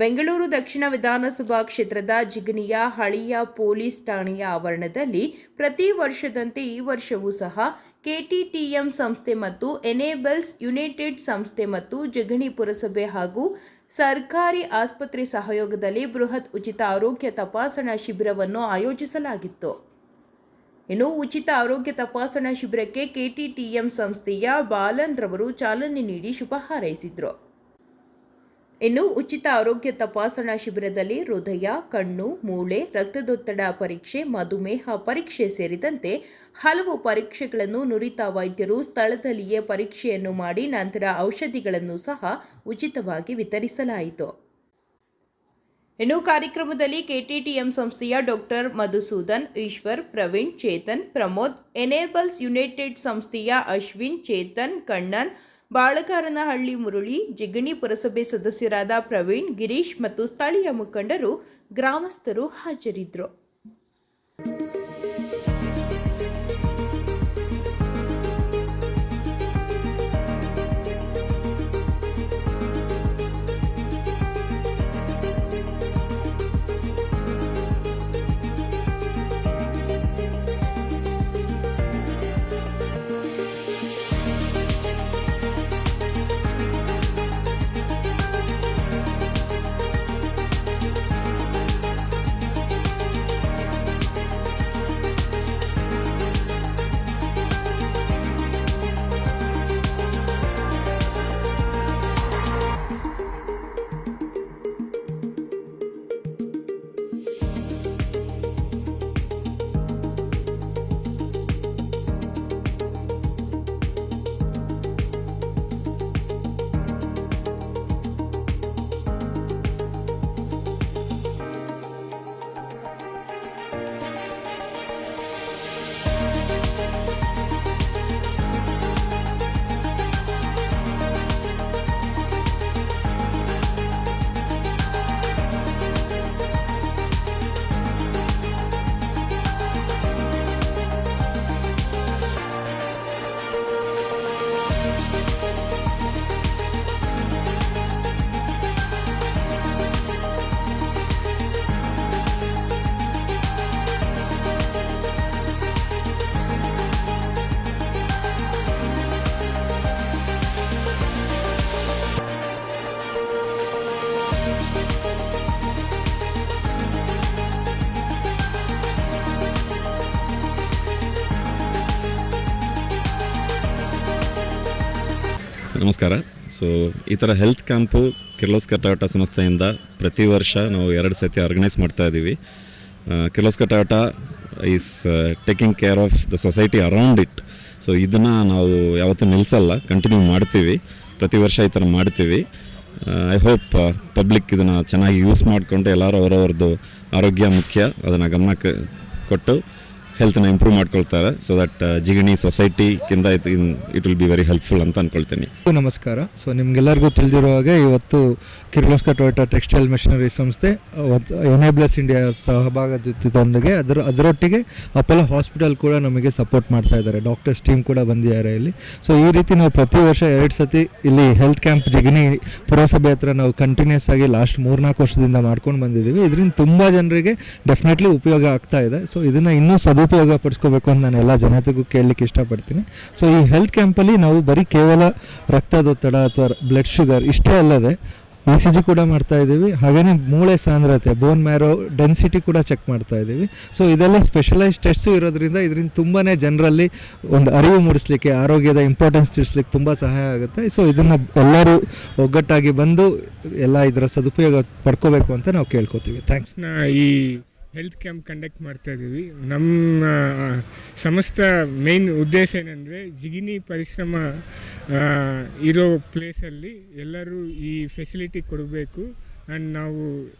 ಬೆಂಗಳೂರು ದಕ್ಷಿಣ ವಿಧಾನಸಭಾ ಕ್ಷೇತ್ರದ ಜಿಗಣಿಯ ಹಳಿಯ ಪೊಲೀಸ್ ಠಾಣೆಯ ಆವರಣದಲ್ಲಿ ಪ್ರತಿ ವರ್ಷದಂತೆ ಈ ವರ್ಷವೂ ಸಹ ಕೆಟಿಟಿಎಂ ಸಂಸ್ಥೆ ಮತ್ತು ಎನೇಬಲ್ಸ್ ಯುನೈಟೆಡ್ ಸಂಸ್ಥೆ ಮತ್ತು ಜಿಗಣಿ ಪುರಸಭೆ ಹಾಗೂ ಸರ್ಕಾರಿ ಆಸ್ಪತ್ರೆ ಸಹಯೋಗದಲ್ಲಿ ಬೃಹತ್ ಉಚಿತ ಆರೋಗ್ಯ ತಪಾಸಣಾ ಶಿಬಿರವನ್ನು ಆಯೋಜಿಸಲಾಗಿತ್ತು. ಇನ್ನು ಉಚಿತ ಆರೋಗ್ಯ ತಪಾಸಣಾ ಶಿಬಿರಕ್ಕೆ ಕೆಟಿಟಿಎಂ ಸಂಸ್ಥೆಯ ಬಾಲನ್ ರವರು ಚಾಲನೆ ನೀಡಿ ಶುಭ ಹಾರೈಸಿದರು. ಇನ್ನು ಉಚಿತ ಆರೋಗ್ಯ ತಪಾಸಣಾ ಶಿಬಿರದಲ್ಲಿ ಹೃದಯ, ಕಣ್ಣು, ಮೂಳೆ, ರಕ್ತದೊತ್ತಡ ಪರೀಕ್ಷೆ, ಮಧುಮೇಹ ಪರೀಕ್ಷೆ ಸೇರಿದಂತೆ ಹಲವು ಪರೀಕ್ಷೆಗಳನ್ನು ನುರಿತ ವೈದ್ಯರು ಸ್ಥಳದಲ್ಲಿಯೇ ಪರೀಕ್ಷೆಯನ್ನು ಮಾಡಿ ನಂತರ ಔಷಧಿಗಳನ್ನು ಸಹ ಉಚಿತವಾಗಿ ವಿತರಿಸಲಾಯಿತು. ಇನ್ನು ಕಾರ್ಯಕ್ರಮದಲ್ಲಿ ಕೆಟಿಟಿಎಂ ಸಂಸ್ಥೆಯ doctor Madhusudan, Eshwar, Praveen, Chetan, Pramod, enables united ಸಂಸ್ಥೆಯ ಅಶ್ವಿನ್, ಚೇತನ್, ಕಣ್ಣನ್, ಬಾಳಗಾರನಹಳ್ಳಿ ಮುರಳಿ, ಜಿಗಣಿ ಪುರಸಭೆ ಸದಸ್ಯರಾದ ಪ್ರವೀಣ್, ಗಿರೀಶ್ ಮತ್ತು ಸ್ಥಳೀಯ ಮುಖಂಡರು, ಗ್ರಾಮಸ್ಥರು ಹಾಜರಿದ್ದರು. ನಮಸ್ಕಾರ. ಈ ಥರ ಹೆಲ್ತ್ ಕ್ಯಾಂಪು ಕಿರ್ಲೋಸ್ಕರ್ ಟೊಯೋಟಾ ಸಂಸ್ಥೆಯಿಂದ ಪ್ರತಿ ವರ್ಷ ನಾವು 2 ಸತಿ ಆರ್ಗನೈಸ್ ಮಾಡ್ತಾ ಇದ್ದೀವಿ. Kirloskar Toyota is taking care of the society around it. ಇದನ್ನು ನಾವು ಯಾವತ್ತೂ ನಿಲ್ಲಿಸಲ್ಲ, ಕಂಟಿನ್ಯೂ ಮಾಡ್ತೀವಿ. ಪ್ರತಿ ವರ್ಷ ಈ ಥರ ಮಾಡ್ತೀವಿ. ಐ ಹೋಪ್ ಪಬ್ಲಿಕ್ ಇದನ್ನು ಚೆನ್ನಾಗಿ ಯೂಸ್ ಮಾಡಿಕೊಂಡು ಎಲ್ಲರೂ ಅವರವ್ರದ್ದು ಆರೋಗ್ಯ ಮುಖ್ಯ, ಅದನ್ನು ಗಮನಕ್ಕೆ ಕೊಟ್ಟು ಹೆಲ್ತನ್ನ ಇಂಪ್ರೂವ್ ಮಾಡ್ಕೊಳ್ತಾರೆ. ಸೊ ದಟ್ ಜಿಗಣಿ ಸೊಸೈಟಿಗಿಂತ it will be very helpful ಅಂತ ಅಂದ್ಕೊಳ್ತೀನಿ. ನಮಸ್ಕಾರ. ನಿಮಗೆಲ್ಲರಿಗೂ ತಿಳಿದಿರೋ ಹಾಗೆ ಇವತ್ತು ಕಿರ್ಲೋಸ್ಕರ್ ಟೊಯೋಟಾ ಟೆಕ್ಸ್ಟೈಲ್ ಮೆಷಿನರಿ ಸಂಸ್ಥೆ ಎನೇಬಲ್ಸ್ ಇಂಡಿಯಾ ಸಹಭಾಗಿತ್ವದೊಂದಿಗೆ ಅದರೊಟ್ಟಿಗೆ ಅಪೋಲೋ ಹಾಸ್ಪಿಟಲ್ ಕೂಡ ನಮಗೆ ಸಪೋರ್ಟ್ ಮಾಡ್ತಾ ಇದ್ದಾರೆ. ಡಾಕ್ಟರ್ಸ್ ಟೀಮ್ ಕೂಡ ಬಂದಿದ್ದಾರೆ ಇಲ್ಲಿ. ಈ ರೀತಿ ನಾವು ಪ್ರತಿ ವರ್ಷ 2 ಸತಿ ಇಲ್ಲಿ ಹೆಲ್ತ್ ಕ್ಯಾಂಪ್ ಜಿಗಣಿ ಪುರಸಭೆ ಹತ್ರ ನಾವು ಕಂಟಿನ್ಯೂಸ್ ಆಗಿ ಲಾಸ್ಟ್ 3-4 ವರ್ಷದಿಂದ ಮಾಡ್ಕೊಂಡು ಬಂದಿದ್ದೀವಿ. ಇದರಿಂದ ತುಂಬ ಜನರಿಗೆ ಡೆಫಿನೆಟ್ಲಿ ಉಪಯೋಗ ಆಗ್ತಾ ಇದೆ. ಇದನ್ನು ಇನ್ನೂ ಉಪಯೋಗ ಪಡಿಸ್ಕೋಬೇಕು ಅಂತ ನಾನು ಎಲ್ಲ ಜನತೆಗೂ ಕೇಳಲಿಕ್ಕೆ ಇಷ್ಟಪಡ್ತೀನಿ. ಈ ಹೆಲ್ತ್ ಕ್ಯಾಂಪಲ್ಲಿ ನಾವು ಬರೀ ಕೇವಲ ರಕ್ತದೊತ್ತಡ ಅಥವಾ ಬ್ಲಡ್ ಶುಗರ್ ಇಷ್ಟೇ ಅಲ್ಲದೆ ECG ಕೂಡ ಮಾಡ್ತಾ ಇದ್ದೀವಿ. ಹಾಗೆಯೇ ಮೂಳೆ ಸಾಂದ್ರತೆ, ಬೋನ್ ಮ್ಯಾರೋ ಡೆನ್ಸಿಟಿ ಕೂಡ ಚೆಕ್ ಮಾಡ್ತಾ ಇದ್ದೀವಿ. ಇದೆಲ್ಲ ಸ್ಪೆಷಲೈಸ್ ಟೆಸ್ಟು ಇರೋದ್ರಿಂದ ಇದರಿಂದ ತುಂಬಾ ಜನರಲ್ಲಿ ಒಂದು ಅರಿವು ಮೂಡಿಸ್ಲಿಕ್ಕೆ, ಆರೋಗ್ಯದ ಇಂಪಾರ್ಟೆನ್ಸ್ ತಿಳಿಸ್ಲಿಕ್ಕೆ ತುಂಬ ಸಹಾಯ ಆಗುತ್ತೆ. ಇದನ್ನು ಎಲ್ಲರೂ ಒಗ್ಗಟ್ಟಾಗಿ ಬಂದು ಎಲ್ಲ ಇದರ ಸದುಪಯೋಗ ಪಡ್ಕೋಬೇಕು ಅಂತ ನಾವು ಕೇಳ್ಕೊತೀವಿ. ಥ್ಯಾಂಕ್ಸ್. ಈ ಹೆಲ್ತ್ ಕ್ಯಾಂಪ್ ಕಂಡಕ್ಟ್ ಮಾಡ್ತಾ ಇದ್ದೀವಿ. ನಮ್ಮ ಸಂಸ್ಥೆ ಮೇನ್ ಉದ್ದೇಶ ಏನಂದರೆ ಜಿಗಣಿ ಪರಿಶ್ರಮ ಇರೋ ಪ್ಲೇಸಲ್ಲಿ ಎಲ್ಲರೂ ಈ ಫೆಸಿಲಿಟಿ ಕೊಡಬೇಕು. ಆ್ಯಂಡ್ ನಾವು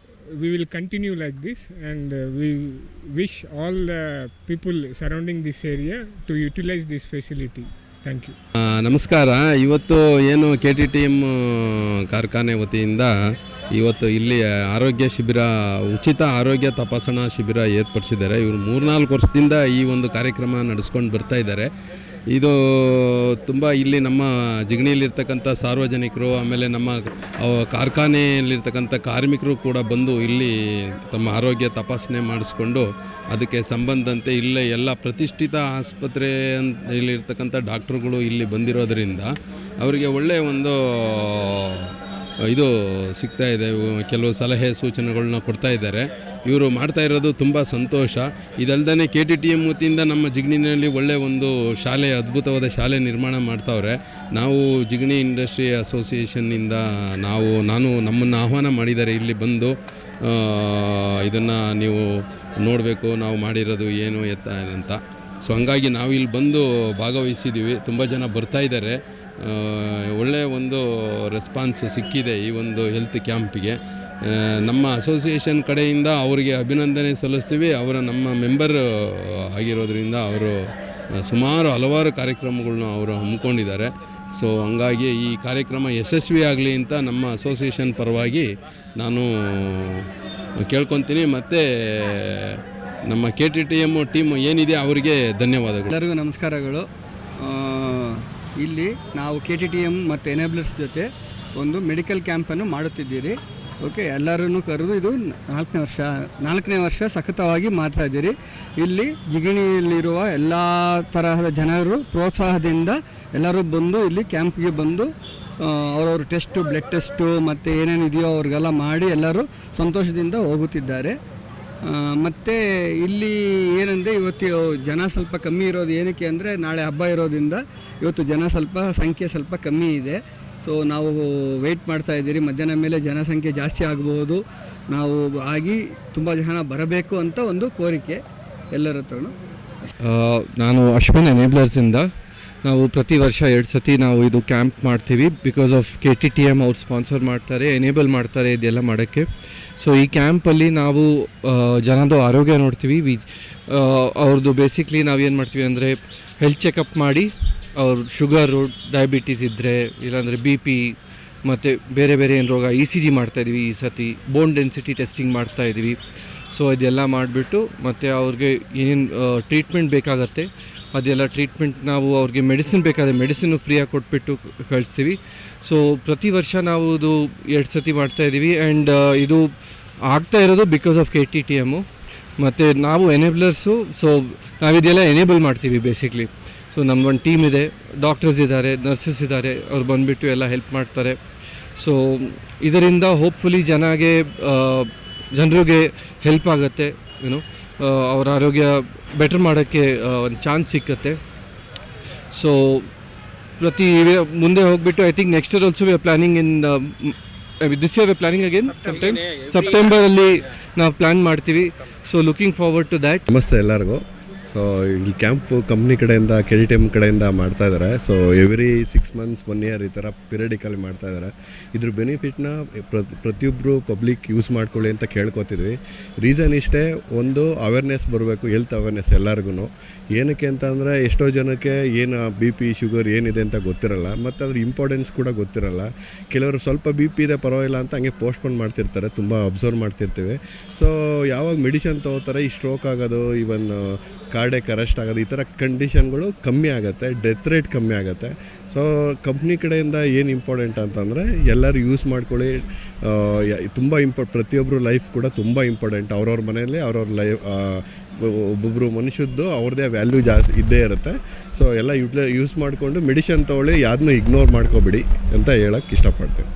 we will continue like this and we wish all the people surrounding this area to utilise this facility. Thank you. ನಮಸ್ಕಾರ. ಇವತ್ತು ಏನು KTTM ಕಾರ್ಖಾನೆ ವತಿಯಿಂದ ಇವತ್ತು ಇಲ್ಲಿ ಆರೋಗ್ಯ ಶಿಬಿರ, ಉಚಿತ ಆರೋಗ್ಯ ತಪಾಸಣಾ ಶಿಬಿರ ಏರ್ಪಡಿಸಿದ್ದಾರೆ. ಇವರು 3-4 ವರ್ಷದಿಂದ ಈ ಒಂದು ಕಾರ್ಯಕ್ರಮ ನಡೆಸ್ಕೊಂಡು ಬರ್ತಾ ಇದ್ದಾರೆ. ಇದು ತುಂಬ ಇಲ್ಲಿ ನಮ್ಮ ಜಿಗಣಿಯಲ್ಲಿರ್ತಕ್ಕಂಥ ಸಾರ್ವಜನಿಕರು, ಆಮೇಲೆ ನಮ್ಮ ಕಾರ್ಖಾನೆಯಲ್ಲಿರ್ತಕ್ಕಂಥ ಕಾರ್ಮಿಕರು ಕೂಡ ಬಂದು ಇಲ್ಲಿ ತಮ್ಮ ಆರೋಗ್ಯ ತಪಾಸಣೆ ಮಾಡಿಸ್ಕೊಂಡು ಅದಕ್ಕೆ ಸಂಬಂಧಂತೆ ಇಲ್ಲೇ ಎಲ್ಲ ಪ್ರತಿಷ್ಠಿತ ಆಸ್ಪತ್ರೆ ಇಲ್ಲಿರ್ತಕ್ಕಂಥ ಡಾಕ್ಟ್ರುಗಳು ಇಲ್ಲಿ ಬಂದಿರೋದರಿಂದ ಅವರಿಗೆ ಒಳ್ಳೆಯ ಒಂದು ಇದು ಸಿಗ್ತಾ ಇದೆ. ಕೆಲವು ಸಲಹೆ ಸೂಚನೆಗಳನ್ನ ಕೊಡ್ತಾ ಇದ್ದಾರೆ. ಇವರು ಮಾಡ್ತಾ ಇರೋದು ತುಂಬ ಸಂತೋಷ. ಇದಲ್ದೇ KTTM ವತಿಯಿಂದ ನಮ್ಮ ಜಿಗಣಿನಲ್ಲಿ ಒಳ್ಳೆಯ ಒಂದು ಶಾಲೆ, ಅದ್ಭುತವಾದ ಶಾಲೆ ನಿರ್ಮಾಣ ಮಾಡ್ತಾವ್ರೆ. ನಾವು ಜಿಗಣಿ ಇಂಡಸ್ಟ್ರಿ ಅಸೋಸಿಯೇಷನ್ನಿಂದ ನಮ್ಮನ್ನು ಆಹ್ವಾನ ಮಾಡಿದ್ದಾರೆ ಇಲ್ಲಿ ಬಂದು ಇದನ್ನು ನೀವು ನೋಡಬೇಕು, ನಾವು ಮಾಡಿರೋದು ಏನು ಎತ್ತ ಅಂತ. ಸೊ ಹಂಗಾಗಿ ನಾವು ಇಲ್ಲಿ ಬಂದು ಭಾಗವಹಿಸಿದ್ದೀವಿ. ತುಂಬ ಜನ ಬರ್ತಾ ಇದ್ದಾರೆ. ಒಳ್ಳೆಯ ಒಂದು ರೆಸ್ಪಾನ್ಸ್ ಸಿಕ್ಕಿದೆ ಈ ಒಂದು ಹೆಲ್ತ್ ಕ್ಯಾಂಪಿಗೆ. ನಮ್ಮ ಅಸೋಸಿಯೇಷನ್ ಕಡೆಯಿಂದ ಅವರಿಗೆ ಅಭಿನಂದನೆ ಸಲ್ಲಿಸ್ತೀವಿ. ನಮ್ಮ ಮೆಂಬರ್ ಆಗಿರೋದ್ರಿಂದ ಅವರು ಹಲವಾರು ಕಾರ್ಯಕ್ರಮಗಳನ್ನ ಅವರು ಹಮ್ಮಿಕೊಂಡಿದ್ದಾರೆ. ಸೊ ಹಂಗಾಗಿ ಈ ಕಾರ್ಯಕ್ರಮ ಯಶಸ್ವಿ ಆಗಲಿ ಅಂತ ನಮ್ಮ ಅಸೋಸಿಯೇಷನ್ ಪರವಾಗಿ ನಾನು ಕೇಳ್ಕೊತೀನಿ. ಮತ್ತು ನಮ್ಮ KTTM ಟೀಮ್ ಏನಿದೆ ಅವರಿಗೆ ಧನ್ಯವಾದಗಳು. ಎಲ್ಲರಿಗೂ ನಮಸ್ಕಾರಗಳು. ಇಲ್ಲಿ ನಾವು KTTM ಮತ್ತು ಎನೇಬಲರ್ಸ್ ಜೊತೆ ಒಂದು ಮೆಡಿಕಲ್ ಕ್ಯಾಂಪನ್ನು ಮಾಡುತ್ತಿದ್ದೀರಿ. ಓಕೆ, ಎಲ್ಲರನ್ನು ಕರೆದು ಇದು ನಾಲ್ಕನೇ ವರ್ಷ ಸಖತ್ತವಾಗಿ ಮಾಡ್ತಾಯಿದ್ದೀರಿ. ಇಲ್ಲಿ ಜಿಗಣಿಯಲ್ಲಿರುವ ಎಲ್ಲ ತರಹದ ಜನರು ಪ್ರೋತ್ಸಾಹದಿಂದ ಎಲ್ಲರೂ ಬಂದು ಇಲ್ಲಿ ಕ್ಯಾಂಪ್ಗೆ ಬಂದು ಅವರವ್ರ ಟೆಸ್ಟು, ಬ್ಲಡ್ ಟೆಸ್ಟು ಮತ್ತು ಏನೇನಿದೆಯೋ ಅವ್ರಿಗೆಲ್ಲ ಮಾಡಿ ಎಲ್ಲರೂ ಸಂತೋಷದಿಂದ ಹೋಗುತ್ತಿದ್ದಾರೆ. ಮತ್ತು ಇಲ್ಲಿ ಏನಂದರೆ ಇವತ್ತು ಜನ ಸ್ವಲ್ಪ ಕಮ್ಮಿ ಇರೋದು ಏನಕ್ಕೆ ಅಂದರೆ ನಾಳೆ ಹಬ್ಬ ಇರೋದ್ರಿಂದ ಇವತ್ತು ಸಂಖ್ಯೆ ಸ್ವಲ್ಪ ಕಮ್ಮಿ ಇದೆ. ಸೊ ನಾವು ವೆಯ್ಟ್ ಮಾಡ್ತಾಯಿದ್ದೀರಿ. ಮಧ್ಯಾಹ್ನ ಮೇಲೆ ಜನಸಂಖ್ಯೆ ಜಾಸ್ತಿ ಆಗ್ಬೋದು, ನಾವು ಆಗಿ ತುಂಬ ಜನ ಬರಬೇಕು ಅಂತ ಒಂದು ಕೋರಿಕೆ ಎಲ್ಲರ ಹತ್ರನೂ. ನಾನು ಅಶ್ವಿನ್ ಎನೇಬ್ಲರ್ಸಿಂದ. ನಾವು ಪ್ರತಿ ವರ್ಷ 2 ಸತಿ ನಾವು ಇದು ಕ್ಯಾಂಪ್ ಮಾಡ್ತೀವಿ. ಬಿಕಾಸ್ ಆಫ್ KTTM ಅವ್ರು ಸ್ಪಾನ್ಸರ್ ಮಾಡ್ತಾರೆ, ಎನೇಬಲ್ ಮಾಡ್ತಾರೆ ಇದೆಲ್ಲ ಮಾಡೋಕ್ಕೆ. ಸೊ ಈ ಕ್ಯಾಂಪಲ್ಲಿ ನಾವು ಜನದ ಆರೋಗ್ಯ ನೋಡ್ತೀವಿ. ಅವ್ರದ್ದು ಬೇಸಿಕ್ಲಿ ನಾವೇನು ಮಾಡ್ತೀವಿ ಅಂದರೆ ಹೆಲ್ತ್ ಚೆಕಪ್ ಮಾಡಿ ಅವ್ರ ಶುಗರು, ಡಯಾಬಿಟೀಸ್ ಇದ್ದರೆ, ಇಲ್ಲಾಂದರೆ BP ಮತ್ತು ಬೇರೆ ಏನು ರೋಗ ECG ಮಾಡ್ತಾಯಿದ್ವಿ. ಈ ಸತಿ ಬೋನ್ ಡೆನ್ಸಿಟಿ ಟೆಸ್ಟಿಂಗ್ ಮಾಡ್ತಾಯಿದ್ವಿ. ಸೊ ಇದೆಲ್ಲ ಮಾಡಿಬಿಟ್ಟು ಮತ್ತು ಅವ್ರಿಗೆ ಏನೇನು ಟ್ರೀಟ್ಮೆಂಟ್ ಬೇಕಾಗತ್ತೆ ಅದೆಲ್ಲ ಟ್ರೀಟ್ಮೆಂಟ್ ನಾವು ಅವ್ರಿಗೆ ಮೆಡಿಸಿನ್ ಬೇಕಾದರೆ ಮೆಡಿಸಿನ್ನು ಫ್ರೀಯಾಗಿ ಕೊಟ್ಬಿಟ್ಟು ಕಳಿಸ್ತೀವಿ. ಸೊ ಪ್ರತಿ ವರ್ಷ ನಾವು ಇದು 2 ಸತಿ ಮಾಡ್ತಾಯಿದ್ದೀವಿ. ಆ್ಯಂಡ್ ಇದು ಆಗ್ತಾ ಇರೋದು ಬಿಕಾಸ್ ಆಫ್ KTTM ಮತ್ತು ನಾವು ಎನೇಬ್ಲರ್ಸು. ಸೊ ನಾವಿದೆಲ್ಲ ಎನೇಬಲ್ ಮಾಡ್ತೀವಿ ಬೇಸಿಕ್ಲಿ. ಸೊ ನಮ್ಮೊಂದು ಟೀಮ್ ಇದೆ, ಡಾಕ್ಟರ್ಸ್ ಇದ್ದಾರೆ, ನರ್ಸಸ್ ಇದ್ದಾರೆ, ಅವ್ರು ಬಂದುಬಿಟ್ಟು ಎಲ್ಲ ಹೆಲ್ಪ್ ಮಾಡ್ತಾರೆ. ಸೊ ಇದರಿಂದ ಹೋಪ್ಫುಲಿ ಜನರಿಗೆ ಹೆಲ್ಪ್ ಆಗುತ್ತೆ. ಅವ್ರ ಆರೋಗ್ಯ ಬೆಟರ್ ಮಾಡೋಕ್ಕೆ ಒಂದು ಚಾನ್ಸ್ ಸಿಕ್ಕತ್ತೆ. ಸೊ ಮುಂದೆ ಹೋಗ್ಬಿಟ್ಟು I think next year also we are planning this year we are planning again ಸೆಪ್ಟೆಂಬರಲ್ಲಿ ನಾವು ಪ್ಲ್ಯಾನ್ ಮಾಡ್ತೀವಿ. So looking forward to that. ನಮಸ್ತೆ ಎಲ್ಲರಿಗೂ. ಸೊ ಈ ಕ್ಯಾಂಪು ಕಂಪ್ನಿ ಕಡೆಯಿಂದ KTTM ಕಡೆಯಿಂದ ಮಾಡ್ತಾಯಿದ್ದಾರೆ. ಸೊ ಎವ್ರಿ 6 months 1 year ಈ ಥರ ಪಿರಿಯಡಿಕಲಿ ಮಾಡ್ತಾಯಿದ್ದಾರೆ. ಇದ್ರ ಬೆನಿಫಿಟ್ನ ಪ್ರತಿಯೊಬ್ಬರು ಪಬ್ಲಿಕ್ ಯೂಸ್ ಮಾಡ್ಕೊಳ್ಳಿ ಅಂತ ಕೇಳ್ಕೊತಿದ್ವಿ. ರೀಸನ್ ಇಷ್ಟೇ, ಒಂದು ಅವೇರ್ನೆಸ್ ಬರಬೇಕು, ಹೆಲ್ತ್ ಅವೇರ್ನೆಸ್ ಎಲ್ಲರಿಗೂ. ಏನಕ್ಕೆ ಅಂತ ಅಂದರೆ ಎಷ್ಟೋ ಜನಕ್ಕೆ ಏನು BP ಶುಗರ್ ಏನಿದೆ ಅಂತ ಗೊತ್ತಿರಲ್ಲ, ಮತ್ತು ಅದ್ರ ಇಂಪಾರ್ಟೆನ್ಸ್ ಕೂಡ ಗೊತ್ತಿರಲ್ಲ. ಕೆಲವರು ಸ್ವಲ್ಪ BP ಇದೆ ಪರವಾಗಿಲ್ಲ ಅಂತ ಹಂಗೆ ಪೋಸ್ಟ್ಪೋನ್ ಮಾಡ್ತಿರ್ತಾರೆ, ತುಂಬ ಅಬ್ಸರ್ವ್ ಮಾಡ್ತಿರ್ತೀವಿ. ಸೊ ಯಾವಾಗ ಮೆಡಿಷನ್ ತೊಗೋತಾರೆ ಈ ಸ್ಟ್ರೋಕ್ ಆಗೋದು, ಈವನ್ ಕಾರ್ಡಿಯಾಕ್ ಅರೆಸ್ಟ್ ಆಗೋದು, ಈ ಥರ ಕಂಡೀಷನ್ಗಳು ಕಮ್ಮಿ ಆಗುತ್ತೆ, ಡೆತ್ ರೇಟ್ ಕಮ್ಮಿ ಆಗುತ್ತೆ. ಸೊ ಕಂಪ್ನಿ ಕಡೆಯಿಂದ ಏನು ಇಂಪಾರ್ಟೆಂಟ್ ಅಂತಂದರೆ ಎಲ್ಲರೂ ಯೂಸ್ ಮಾಡ್ಕೊಳ್ಳಿ. ತುಂಬ ಪ್ರತಿಯೊಬ್ಬರು ಲೈಫ್ ಕೂಡ ತುಂಬ ಇಂಪಾರ್ಟೆಂಟ್. ಅವ್ರವ್ರ ಮನೆಯಲ್ಲಿ ಅವ್ರವ್ರ ಒಬ್ಬೊಬ್ಬರು ಮನುಷ್ಯದ್ದು ಅವ್ರದ್ದೇ ವ್ಯಾಲ್ಯೂ ಜಾಸ್ತಿ ಇದ್ದೇ ಇರುತ್ತೆ. ಸೊ ಎಲ್ಲ ಯೂಸ್ ಮಾಡಿಕೊಂಡು ಮೆಡಿಷನ್ ತೊಗೊಳ್ಳಿ, ಯಾರನ್ನೂ ಇಗ್ನೋರ್ ಮಾಡ್ಕೋಬೇಡಿ ಅಂತ ಹೇಳೋಕ್ಕೆ ಇಷ್ಟಪಡ್ತೀನಿ.